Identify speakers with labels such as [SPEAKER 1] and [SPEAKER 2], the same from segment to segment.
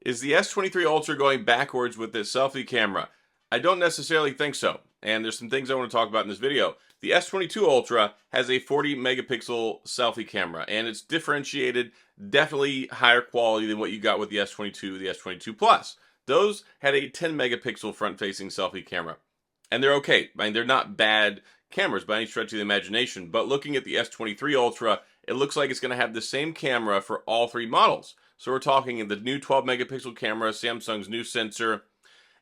[SPEAKER 1] Is the S23 Ultra going backwards with this selfie camera? I don't necessarily think so, and there's some things I want to talk about in this video. The S22 Ultra has a 40 megapixel selfie camera, and it's differentiated, definitely higher quality than what you got with the S22, the S22 Plus. Those had a 10 megapixel front-facing selfie camera, and they're okay. I mean, they're not bad cameras by any stretch of the imagination, but looking at the S23 Ultra, it looks like it's going to have the same camera for all three models. So we're talking the new 12 megapixel camera, Samsung's new sensor.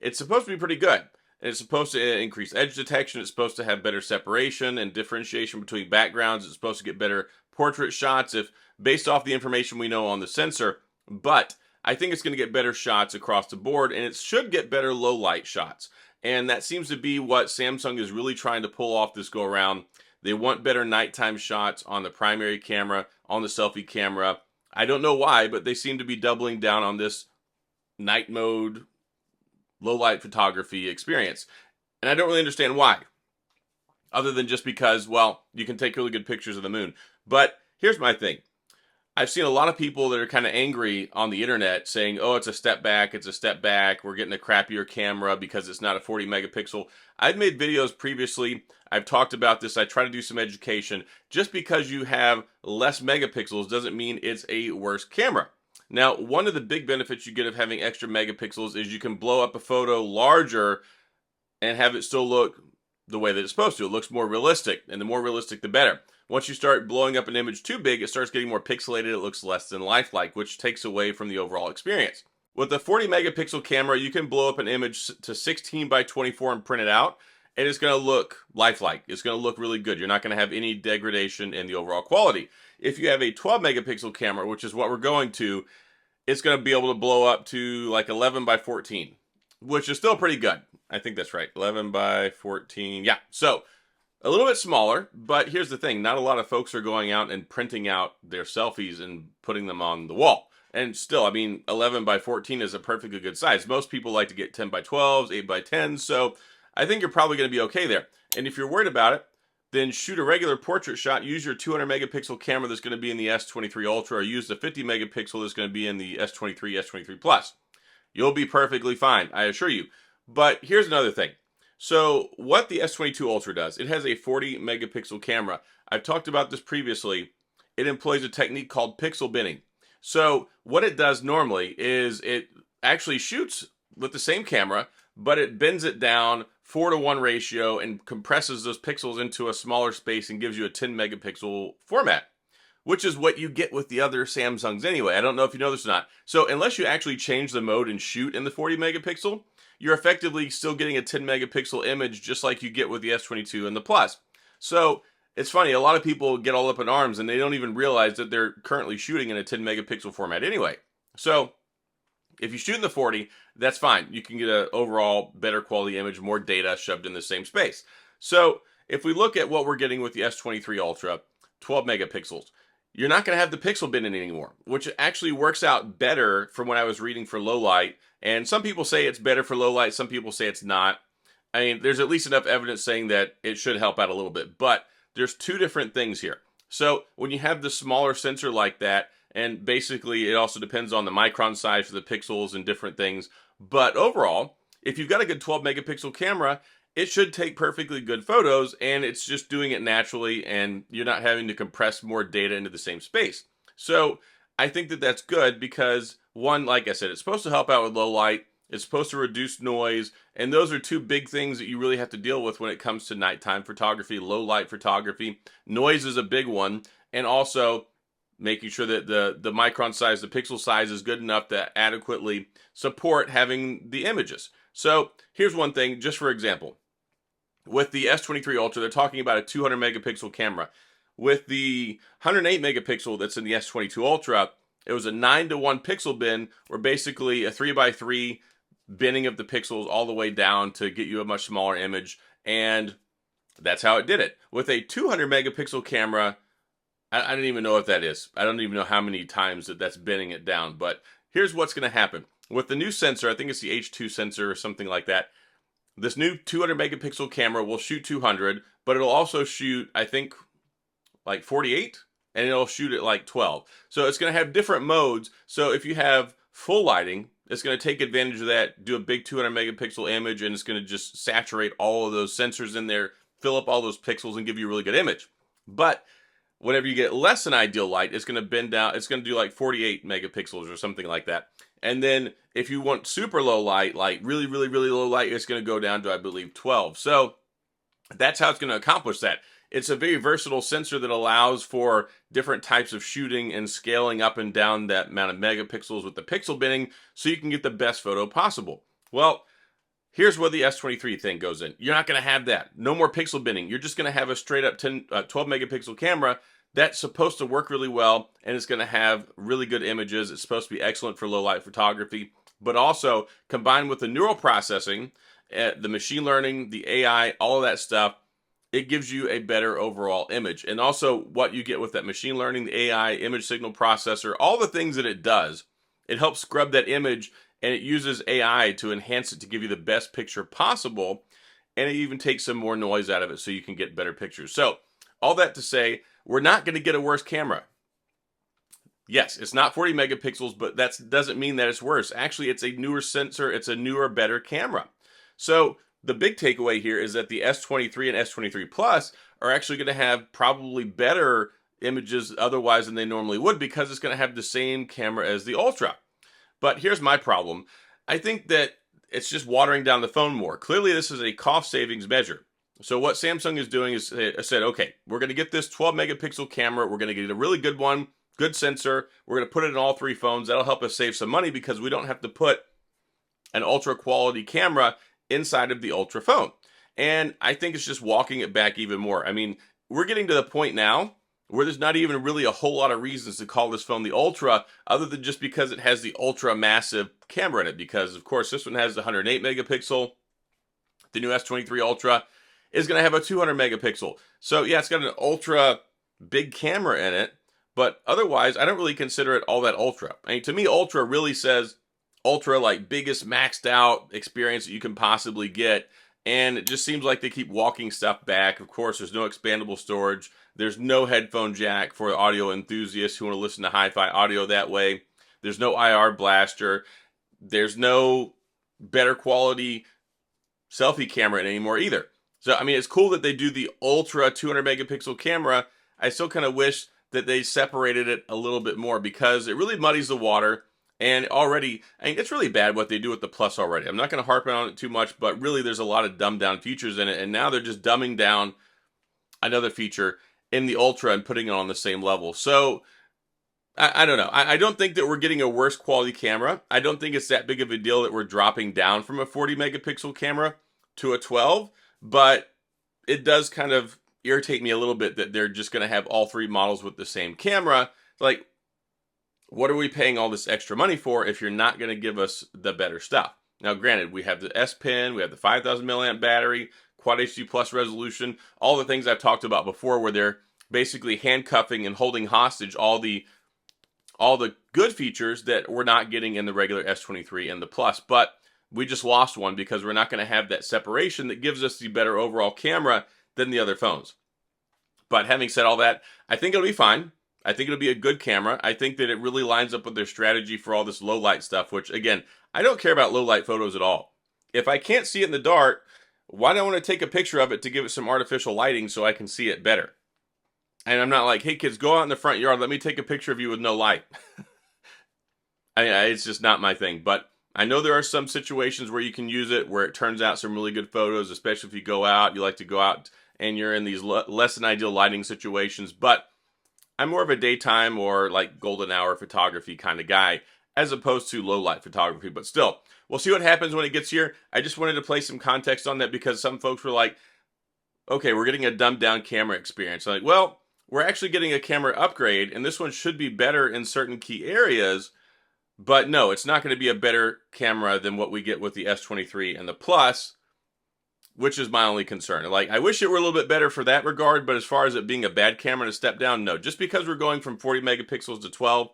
[SPEAKER 1] It's supposed to be pretty good. It's supposed to increase edge detection. It's supposed to have better separation and differentiation between backgrounds. It's supposed to get better portrait shots if based off the information we know on the sensor. But I think it's going to get better shots across the board, and it should get better low light shots. And that seems to be what Samsung is really trying to pull off this go around. They want better nighttime shots on the primary camera, on the selfie camera. I don't know why, but they seem to be doubling down on this night mode, low light photography experience. And I don't really understand why, other than just because, well, you can take really good pictures of the moon. But here's my thing. I've seen a lot of people that are kind of angry on the internet saying, oh, it's a step back, we're getting a crappier camera because it's not a 40 megapixel. I've made videos previously, I've talked about this, I try to do some education. Just because you have less megapixels doesn't mean it's a worse camera. Now, one of the big benefits you get of having extra megapixels is you can blow up a photo larger and have it still look the way that it's supposed to. It looks more realistic, and the more realistic, the better. Once you start blowing up an image too big, it starts getting more pixelated, it looks less than lifelike, which takes away from the overall experience. With a 40 megapixel camera, you can blow up an image to 16 by 24 and print it out, and it's going to look lifelike. It's going to look really good. You're not going to have any degradation in the overall quality. If you have a 12 megapixel camera, which is what we're going to, it's going to be able to blow up to like 11 by 14, which is still pretty good. I think that's right. 11 by 14. Yeah. So a little bit smaller, but here's the thing. Not a lot of folks are going out and printing out their selfies and putting them on the wall. And still, I mean, 11 by 14 is a perfectly good size. Most people like to get 10 by 12s, 8 by 10s. So I think you're probably going to be okay there. And if you're worried about it, then shoot a regular portrait shot. Use your 200 megapixel camera that's going to be in the S23 Ultra, or use the 50 megapixel that's going to be in the S23, S23 Plus. You'll be perfectly fine, I assure you. But here's another thing. So what the S22 Ultra does, it has a 40 megapixel camera. I've talked about this previously. It employs a technique called pixel binning. So what it does normally is it actually shoots with the same camera, but it bends it down 4:1 ratio and compresses those pixels into a smaller space and gives you a 10 megapixel format, which is what you get with the other Samsungs anyway. I don't know if you know this or not. So unless you actually change the mode and shoot in the 40 megapixel, you're effectively still getting a 10 megapixel image just like you get with the S22 and the Plus. So it's funny, a lot of people get all up in arms and they don't even realize that they're currently shooting in a 10 megapixel format anyway. So if you shoot in the 40, that's fine. You can get an overall better quality image, more data shoved in the same space. So if we look at what we're getting with the S23 Ultra, 12 megapixels, you're not going to have the pixel binning anymore, which actually works out better from what I was reading for low light. And some people say it's better for low light, some people say it's not. I mean, there's at least enough evidence saying that it should help out a little bit, but there's two different things here. So when you have the smaller sensor like that, and basically it also depends on the micron size for the pixels and different things, but overall, if you've got a good 12 megapixel camera, it should take perfectly good photos, and it's just doing it naturally, and you're not having to compress more data into the same space. So I think that that's good because, one, like I said, it's supposed to help out with low light, it's supposed to reduce noise, and those are two big things that you really have to deal with when it comes to nighttime photography, low light photography. Noise is a big one, and also making sure that the micron size, the pixel size is good enough to adequately support having the images. So here's one thing, just for example. With the S23 Ultra, they're talking about a 200 megapixel camera. With the 108 megapixel that's in the S22 Ultra, it was a 9:1 pixel bin, or basically a 3:3 binning of the pixels all the way down to get you a much smaller image, and that's how it did it. With a 200 megapixel camera, I don't even know what that is. I don't even know how many times that's binning it down, but here's what's going to happen. With the new sensor, I think it's the H2 sensor or something like that, this new 200 megapixel camera will shoot 200, but it'll also shoot, I think, like 48, and it'll shoot at like 12. So it's going to have different modes. So if you have full lighting, it's going to take advantage of that, do a big 200 megapixel image, and it's going to just saturate all of those sensors in there, fill up all those pixels, and give you a really good image. But whenever you get less than ideal light, it's going to bend down. It's going to do like 48 megapixels or something like that. And then if you want super low light, like really, really, really low light, it's going to go down to, I believe, 12. So that's how it's going to accomplish that. It's a very versatile sensor that allows for different types of shooting and scaling up and down that amount of megapixels with the pixel binning so you can get the best photo possible. Well, here's where the S23 thing goes in. You're not going to have that. No more pixel binning. You're just going to have a straight up 12 megapixel camera that's supposed to work really well, and it's going to have really good images. It's supposed to be excellent for low light photography, but also combined with the neural processing, the machine learning, the AI, all of that stuff, it gives you a better overall image. And also what you get with that machine learning, the AI, image signal processor, all the things that it does, it helps scrub that image, and it uses AI to enhance it to give you the best picture possible. And it even takes some more noise out of it so you can get better pictures. So all that to say, we're not going to get a worse camera. Yes, it's not 40 megapixels, but that doesn't mean that it's worse. Actually, it's a newer sensor. It's a newer, better camera. So the big takeaway here is that the S23 and S23 Plus are actually going to have probably better images otherwise than they normally would, because it's going to have the same camera as the Ultra. But here's my problem. I think that it's just watering down the phone more. Clearly, this is a cost savings measure. So what Samsung is doing is said, okay, we're going to get this 12 megapixel camera. We're going to get a really good one, good sensor. We're going to put it in all three phones. That'll help us save some money because we don't have to put an ultra quality camera inside of the Ultra phone. And I think it's just walking it back even more. I mean, we're getting to the point now where there's not even really a whole lot of reasons to call this phone the Ultra, other than just because it has the ultra massive camera in it. Because of course this one has the 108 megapixel. The new S23 Ultra is going to have a 200 megapixel. So yeah, it's got an ultra big camera in it, but otherwise I don't really consider it all that ultra. I mean, to me, ultra really says ultra, like biggest maxed out experience that you can possibly get. And it just seems like they keep walking stuff back. Of course, there's no expandable storage. There's no headphone jack for audio enthusiasts who want to listen to hi-fi audio that way. There's no IR blaster. There's no better quality selfie camera in it anymore either. So, I mean, it's cool that they do the ultra 200 megapixel camera. I still kind of wish that they separated it a little bit more, because it really muddies the water. And already, I mean, it's really bad what they do with the Plus already. I'm not going to harp on it too much, but really there's a lot of dumbed down features in it. And now they're just dumbing down another feature in the Ultra and putting it on the same level. So, I don't know. I don't think that we're getting a worse quality camera. I don't think it's that big of a deal that we're dropping down from a 40 megapixel camera to a 12. But it does kind of irritate me a little bit that they're just going to have all three models with the same camera. Like, what are we paying all this extra money for if you're not going to give us the better stuff? Now, granted, we have the S Pen, we have the 5,000 milliamp battery, Quad HD Plus resolution, all the things I've talked about before, where they're basically handcuffing and holding hostage all the good features that we're not getting in the regular S23 and the Plus. But we just lost one because we're not going to have that separation that gives us the better overall camera than the other phones. But having said all that, I think it'll be fine. I think it'll be a good camera. I think that it really lines up with their strategy for all this low light stuff, which again, I don't care about low light photos at all. If I can't see it in the dark, why do I want to take a picture of it to give it some artificial lighting so I can see it better? And I'm not like, hey kids, go out in the front yard, let me take a picture of you with no light. It's just not my thing. But I know there are some situations where you can use it, where it turns out some really good photos, especially if you go out, you like to go out and you're in these less than ideal lighting situations. But I'm more of a daytime or like golden hour photography kind of guy, as opposed to low light photography. But still, we'll see what happens when it gets here. I just wanted to place some context on that, because some folks were like, okay, we're getting a dumbed down camera experience. I'm like, well, we're actually getting a camera upgrade, and this one should be better in certain key areas. But no, it's not going to be a better camera than what we get with the S23 and the Plus, which is my only concern. Like, I wish it were a little bit better for that regard, but as far as it being a bad camera to step down, no. Just because we're going from 40 megapixels to 12,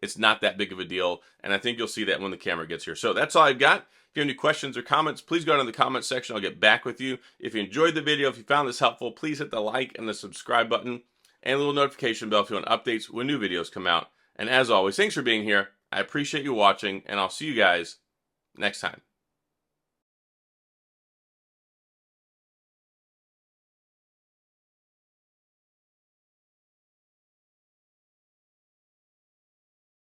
[SPEAKER 1] it's not that big of a deal, and I think you'll see that when the camera gets here. So that's all I've got. If you have any questions or comments, please go down in the comments section. I'll get back with you. If you enjoyed the video, if you found this helpful, please hit the like and the subscribe button, and a little notification bell if you want updates when new videos come out. And as always, thanks for being here. I appreciate you watching, and I'll see you guys next time.